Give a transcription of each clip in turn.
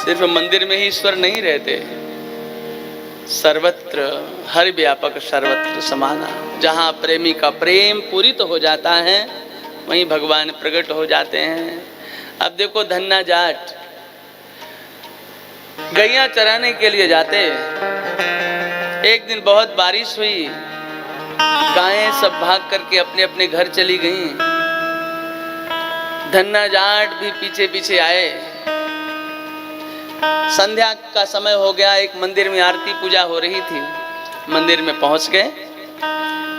सिर्फ मंदिर में ही ईश्वर नहीं रहते, सर्वत्र हर व्यापक सर्वत्र समाना। जहाँ प्रेमी का प्रेम पूरित हो जाता है वहीं भगवान प्रकट हो जाते हैं। अब देखो धन्ना जाट गैया चराने के लिए जाते, एक दिन बहुत बारिश हुई, गायें सब भाग करके अपने अपने घर चली गईं। धन्ना जाट भी पीछे पीछे आए। संध्या का समय हो गया, एक मंदिर में आरती पूजा हो रही थी। मंदिर में पहुंच गए,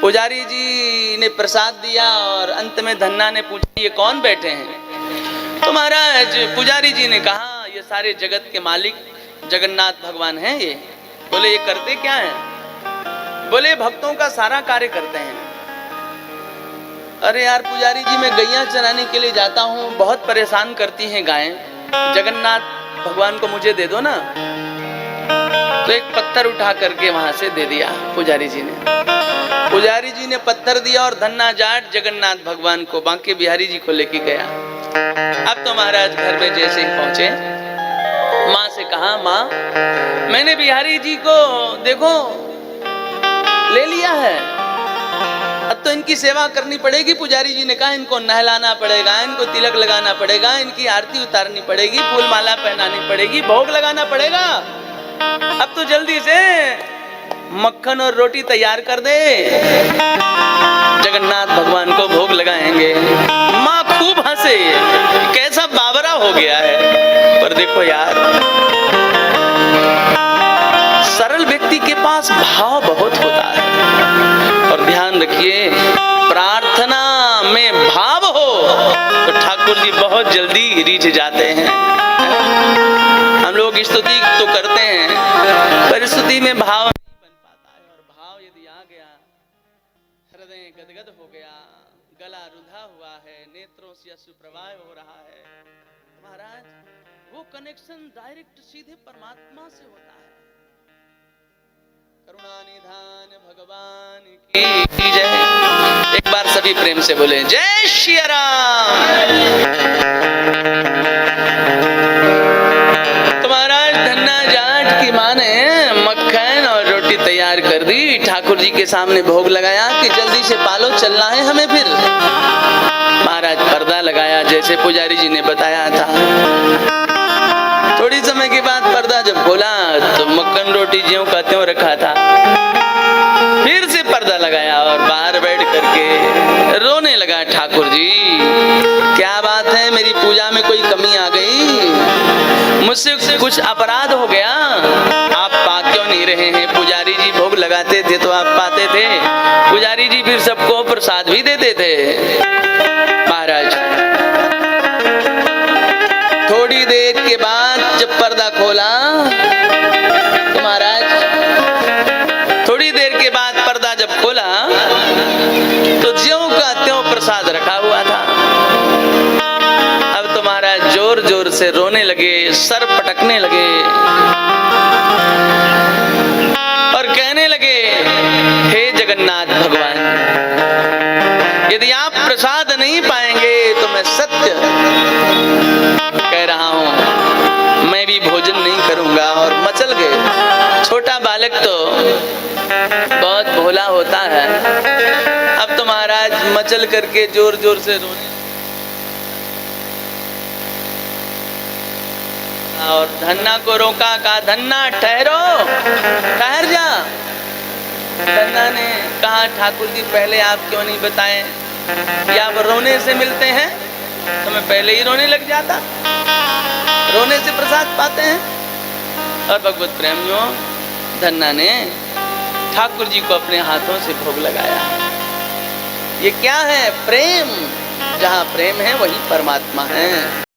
पुजारी जी ने प्रसाद दिया और अंत में धन्ना ने पूछा ये कौन बैठे हैं? तो महाराज पुजारी जी ने कहा ये सारे जगत के मालिक जगन्नाथ भगवान हैं। ये बोले ये करते क्या हैं? बोले भक्तों का सारा कार्य करते हैं। अरे यार पुजारी जी मैं गैया चराने के लिए जाता हूँ, बहुत परेशान करती हैं गायें, जगन्नाथ भगवान को मुझे दे दो ना। तो एक पत्थर उठा करके वहां से दे दिया पुजारी जी ने। पुजारी जी ने पत्थर दिया और धन्ना जाट जगन्नाथ भगवान को बांके बिहारी जी को लेके गया। अब तो महाराज घर में जैसे ही पहुंचे, माँ से कहा माँ मैंने बिहारी जी को देखो ले लिया है, अब तो इनकी सेवा करनी पड़ेगी। पुजारी जी ने कहा इनको नहलाना पड़ेगा, इनको तिलक लगाना पड़ेगा, इनकी आरती उतारनी पड़ेगी, फूल माला पहनानी पड़ेगी, भोग लगाना पड़ेगा। अब तो जल्दी से मक्खन और रोटी तैयार कर दे, जगन्नाथ भगवान को भोग लगाएंगे। माँ खूब हंसे, कैसा बावरा हो गया है। पर देखो यार सरल व्यक्ति के पास भाव बहुत होता है। और ध्यान रखिए प्रार्थना में भाव हो तो ठाकुर जी बहुत जल्दी रिझ जाते हैं। हम लोग स्तुति तो करते हैं पर स्तुति में भाव नहीं बन पाता है, और भाव यदि आ गया, हृदय गदगद हो गया, गला रुंधा हुआ है, नेत्रों से अश्रुप्रवाह हो रहा है, महाराज वो कनेक्शन डायरेक्ट सीधे परमात्मा से होता है। करुणानिधान भगवान की जय। एक बार सभी प्रेम से बोले जय श्री राम। तो महाराज धन्ना जाट की माँ ने मक्खन और रोटी तैयार कर दी, ठाकुर जी के सामने भोग लगाया कि जल्दी से पालो चलना है हमें। फिर महाराज पर्दा लगाया जैसे पुजारी जी ने बताया था। थोड़ी समय के बाद पर्दा जब खोला तो मक्खन रोटी ज्यों का त्यों रखा था। फिर से पर्दा लगाया और बाहर बैठ करके रोने लगा ठाकुर जी, क्या बात है मेरी पूजा में कोई कमी आ गई, मुझसे कुछ अपराध हो गया, आप पा क्यों नहीं रहे हैं? पुजारी जी भोग लगाते थे तो आप पाते थे, पुजारी जी फिर सबको प्रसाद भी देते थे। महाराज थोड़ी देर के बाद जब पर्दा खोला तो महाराज थोड़ी देर के बाद पर्दा जब खोला तो ज्यों का त्यों प्रसाद रखा हुआ था। अब तो महाराज जोर जोर से रोने लगे, सर पटकने लगे और कहने लगे हे जगन्नाथ भगवान, यदि आप प्रसाद नहीं पाएंगे तो मैं सत्य कह रहा हूं मैं भी भोजन नहीं करूंगा। और मचल गए। छोटा बालक तो बहुत भोला होता है। अब तो महाराज मचल करके जोर जोर से रोने और धन्ना को रोका, कहा धन्ना ठहरो, ठहर जा। धन्ना ने कहा ठाकुर जी पहले आप क्यों नहीं बताएं कि आप रोने से मिलते हैं, तो मैं पहले ही रोने लग जाता, रोने से प्रसाद पाते हैं। और भगवत प्रेमियों धन्ना ने ठाकुर जी को अपने हाथों से भोग लगाया। ये क्या है? प्रेम। जहाँ प्रेम है वहीं परमात्मा है।